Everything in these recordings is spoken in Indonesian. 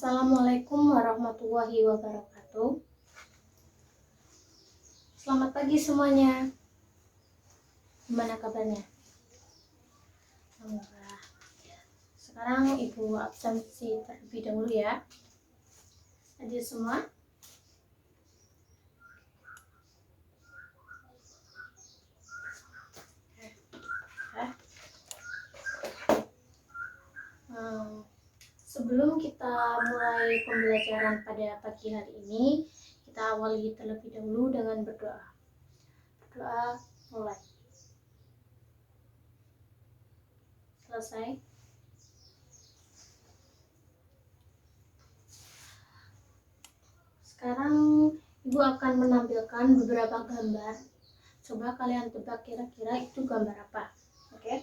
Assalamualaikum warahmatullahi wabarakatuh. Selamat pagi semuanya. Gimana kabarnya? Alhamdulillah. Sekarang Ibu absensi terlebih dahulu ya. Hadir semua? Sebelum kita mulai pembelajaran pada pagi hari ini, kita awali terlebih dahulu dengan berdoa. Berdoa mulai. Selesai. Sekarang Ibu akan menampilkan beberapa gambar. Coba kalian tebak kira-kira itu gambar apa. Oke?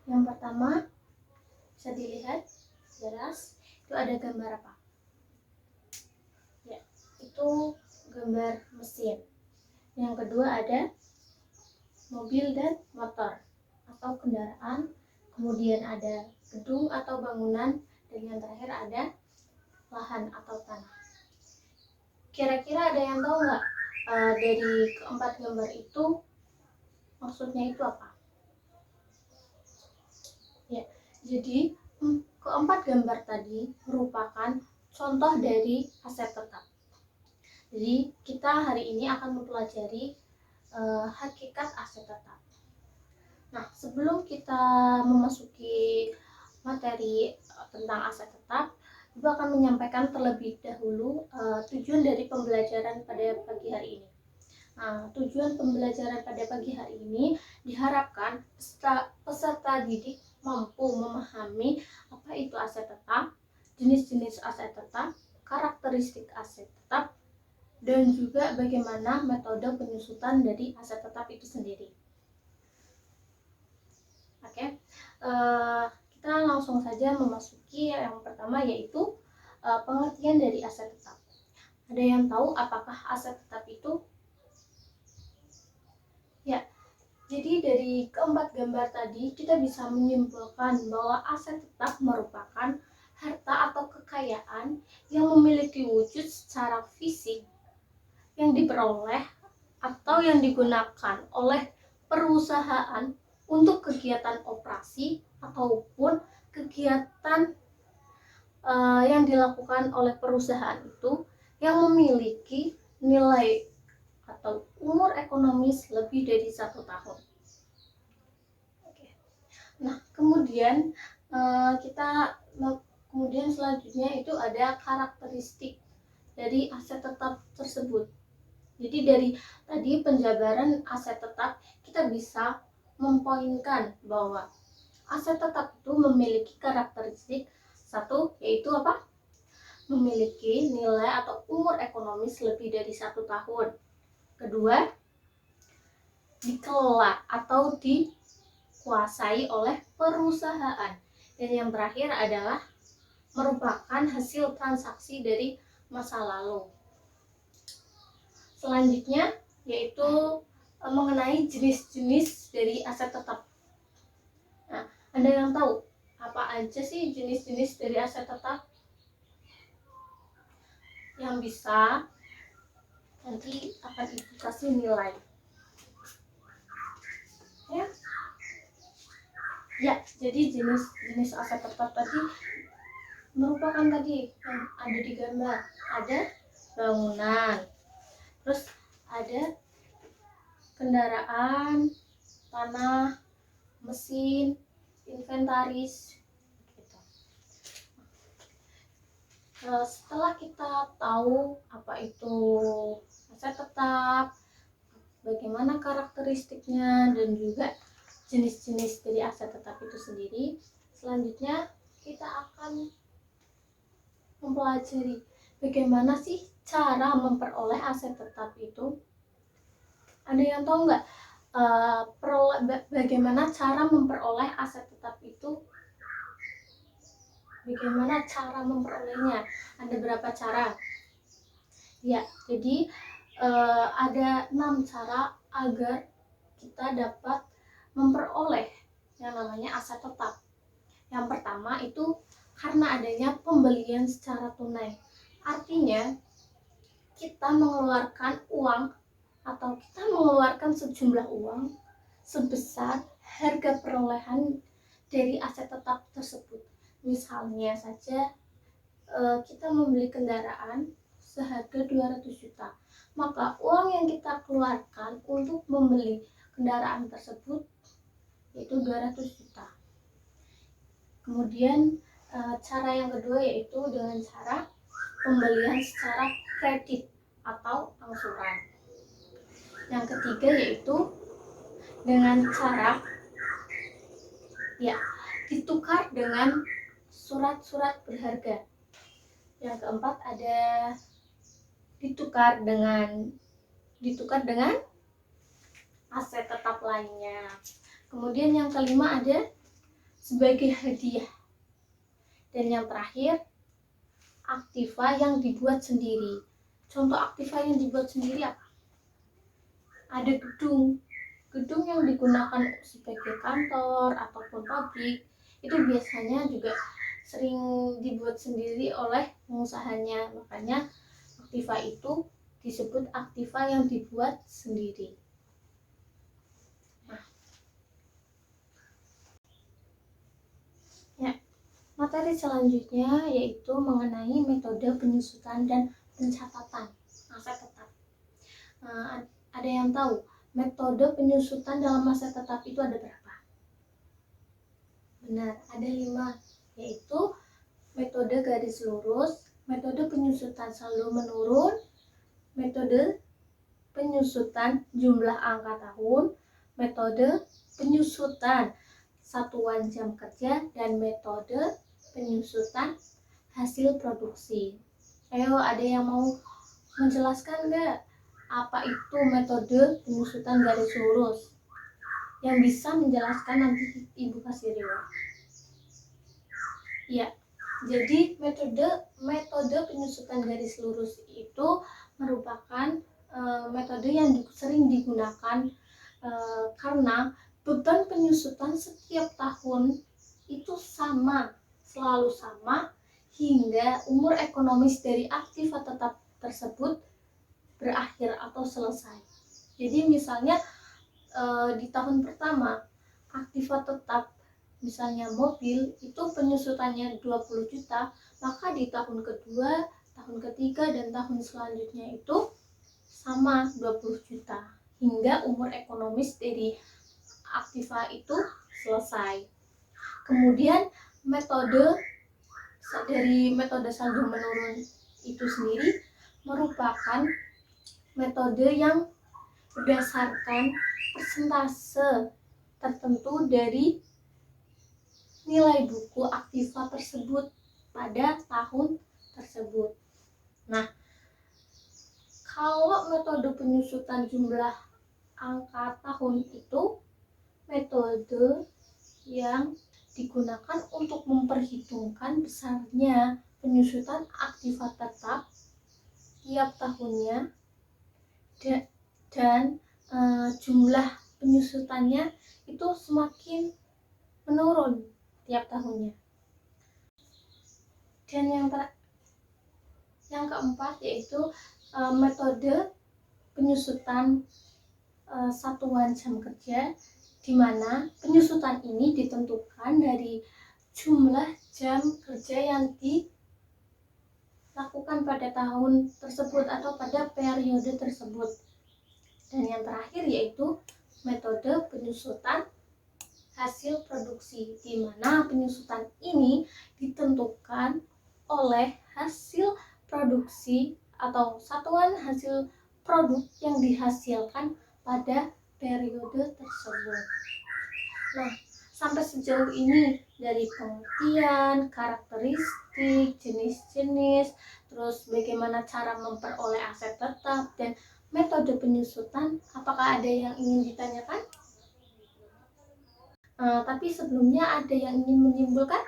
Yang pertama, bisa dilihat jelas, itu ada gambar apa? Ya, itu gambar mesin. Yang kedua ada mobil dan motor atau kendaraan. Kemudian ada gedung atau bangunan, dan yang terakhir ada lahan atau tanah. Kira-kira ada yang tahu nggak dari keempat gambar itu maksudnya itu apa? Ya, jadi keempat gambar tadi merupakan contoh dari aset tetap. Jadi kita hari ini akan mempelajari hakikat aset tetap. Nah, sebelum kita memasuki materi tentang aset tetap, Ibu akan menyampaikan terlebih dahulu tujuan dari pembelajaran pada pagi hari ini. Nah, tujuan pembelajaran pada pagi hari ini diharapkan peserta didik mampu memahami apa itu aset tetap, jenis-jenis aset tetap, karakteristik aset tetap, dan juga bagaimana metode penyusutan dari aset tetap itu sendiri. Oke, kita langsung saja memasuki yang pertama, yaitu pengertian dari aset tetap. Ada yang tahu apakah aset tetap itu? Ya, jadi dari keempat gambar tadi kita bisa menyimpulkan bahwa aset tetap merupakan harta atau kekayaan yang memiliki wujud secara fisik yang diperoleh atau yang digunakan oleh perusahaan untuk kegiatan operasi ataupun kegiatan yang dilakukan oleh perusahaan itu yang memiliki nilai atau umur ekonomis lebih dari 1 tahun. Oke. Nah, kemudian kemudian selanjutnya itu ada karakteristik dari aset tetap tersebut. Jadi dari tadi penjabaran aset tetap, kita bisa mempoinkan bahwa aset tetap itu memiliki karakteristik satu, yaitu apa? Memiliki nilai atau umur ekonomis lebih dari 1 tahun. Kedua, dikelola atau dikuasai oleh perusahaan. Dan yang terakhir adalah merupakan hasil transaksi dari masa lalu. Selanjutnya yaitu mengenai jenis-jenis dari aset tetap. Nah, ada yang tahu apa aja sih jenis-jenis dari aset tetap yang bisa nanti akan Ibu kasih nilai? Ya, jadi jenis aset tetap tadi merupakan tadi yang ada di gambar. Ada bangunan, terus ada kendaraan, tanah, mesin, inventaris gitu. Setelah kita tahu apa itu aset tetap, bagaimana karakteristiknya, dan juga jenis-jenis dari aset tetap itu sendiri, selanjutnya kita akan mempelajari bagaimana sih cara memperoleh aset tetap itu. Ada yang tahu nggak bagaimana cara memperoleh aset tetap itu? Bagaimana cara memperolehnya? Ada berapa cara? Ya, jadi ada 6 cara agar kita dapat memperoleh yang namanya aset tetap. Yang pertama itu karena adanya pembelian secara tunai. Artinya kita mengeluarkan uang atau kita mengeluarkan sejumlah uang sebesar harga perolehan dari aset tetap tersebut. Misalnya saja kita membeli kendaraan seharga 200 juta. Maka uang yang kita keluarkan untuk membeli kendaraan tersebut yaitu 200 juta. Kemudian cara yang kedua yaitu dengan cara pembelian secara kredit atau angsuran. Yang ketiga yaitu dengan cara ditukar dengan surat-surat berharga. Yang keempat ada ditukar dengan aset tetap lainnya. Kemudian yang kelima ada sebagai hadiah. Dan yang terakhir aktiva yang dibuat sendiri. Contoh aktiva yang dibuat sendiri apa? Ada gedung yang digunakan sebagai kantor ataupun pabrik, itu biasanya juga sering dibuat sendiri oleh pengusahanya. Makanya aktiva itu disebut aktiva yang dibuat sendiri. Materi selanjutnya yaitu mengenai metode penyusutan dan pencatatan aset tetap. Ada yang tahu metode penyusutan dalam aset tetap itu ada berapa? Benar, ada 5, yaitu metode garis lurus, metode penyusutan saldo menurun, metode penyusutan jumlah angka tahun, metode penyusutan satuan jam kerja, dan metode penyusutan hasil produksi. Ayo, ada yang mau menjelaskan nggak apa itu metode penyusutan garis lurus? Yang bisa menjelaskan nanti Ibu kasih reward. Ya, jadi metode penyusutan garis lurus itu merupakan metode yang sering digunakan karena beban penyusutan setiap tahun itu selalu sama hingga umur ekonomis dari aktiva tetap tersebut berakhir atau selesai. Jadi misalnya di tahun pertama aktiva tetap misalnya mobil itu penyusutannya 20 juta, maka di tahun kedua, tahun ketiga, dan tahun selanjutnya itu sama 20 juta hingga umur ekonomis dari aktiva itu selesai. Kemudian metode saldo menurun itu sendiri merupakan metode yang berdasarkan persentase tertentu dari nilai buku aktiva tersebut pada tahun tersebut. Nah, kalau metode penyusutan jumlah angka tahun itu metode yang digunakan untuk memperhitungkan besarnya penyusutan aktiva tetap tiap tahunnya dan jumlah penyusutannya itu semakin menurun tiap tahunnya. Dan yang keempat yaitu metode penyusutan satuan jam kerja, di mana penyusutan ini ditentukan dari jumlah jam kerja yang dilakukan pada tahun tersebut atau pada periode tersebut. Dan yang terakhir yaitu metode penyusutan hasil produksi, di mana penyusutan ini ditentukan oleh hasil produksi atau satuan hasil produk yang dihasilkan pada periode tersebut. Nah, sampai sejauh ini dari pengertian, karakteristik, jenis-jenis, terus bagaimana cara memperoleh aset tetap, dan metode penyusutan, apakah ada yang ingin ditanyakan? Tapi sebelumnya ada yang ingin menyimpulkan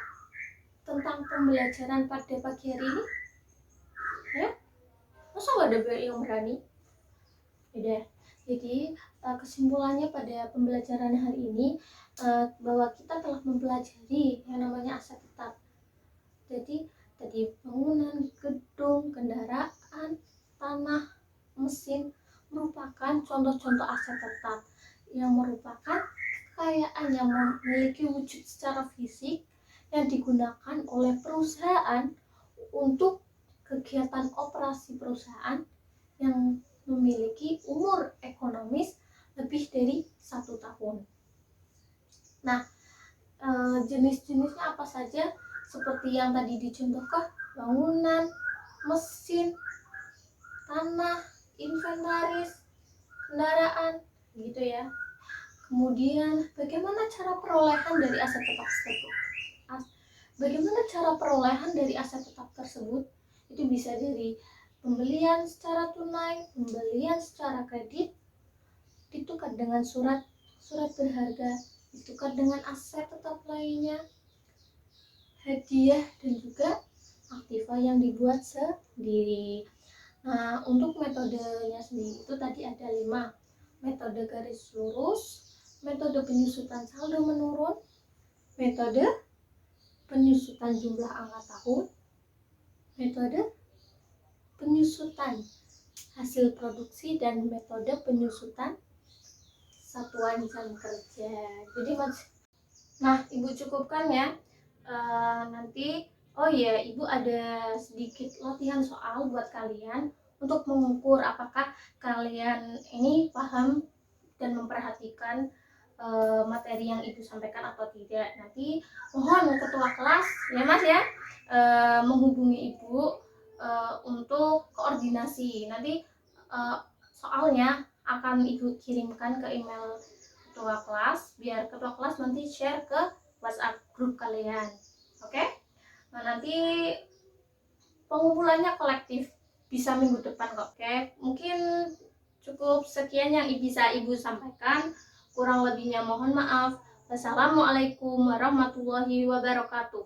tentang pembelajaran pada pagi hari ini? Ya? Masa nggak ada yang berani? Udah. Jadi kesimpulannya pada pembelajaran hari ini bahwa kita telah mempelajari yang namanya aset tetap. Jadi tadi bangunan, gedung, kendaraan, tanah, mesin merupakan contoh-contoh aset tetap yang merupakan kekayaan yang memiliki wujud secara fisik yang digunakan oleh perusahaan untuk kegiatan operasi perusahaan yang memiliki umur ekonomis lebih dari 1 tahun. Nah, jenis-jenisnya apa saja? Seperti yang tadi dicontohkan, bangunan, mesin, tanah, inventaris, kendaraan, gitu ya. Kemudian, bagaimana cara perolehan dari aset tetap tersebut? Bagaimana cara perolehan dari aset tetap tersebut? Itu bisa dari pembelian secara tunai, pembelian secara kredit, ditukar dengan surat berharga, ditukar dengan aset tetap lainnya, hadiah, dan juga aktiva yang dibuat sendiri. Nah, untuk metodenya sendiri itu tadi ada 5. Metode garis lurus, metode penyusutan saldo menurun, metode penyusutan jumlah angka tahun, metode penyusutan hasil produksi, dan metode penyusutan satuan jam kerja. Jadi nah, Ibu cukupkan ya. Nanti Ibu ada sedikit latihan soal buat kalian untuk mengukur apakah kalian ini paham dan memperhatikan materi yang Ibu sampaikan atau tidak. Nanti mohon ketua kelas ya Mas ya menghubungi Ibu untuk koordinasi. Nanti soalnya akan Ibu kirimkan ke email ketua kelas, biar ketua kelas nanti share ke WhatsApp grup kalian. Oke? Nah, nanti pengumpulannya kolektif, bisa minggu depan kok. Oke? Mungkin cukup sekian yang bisa Ibu sampaikan. Kurang lebihnya mohon maaf. Wassalamualaikum warahmatullahi wabarakatuh.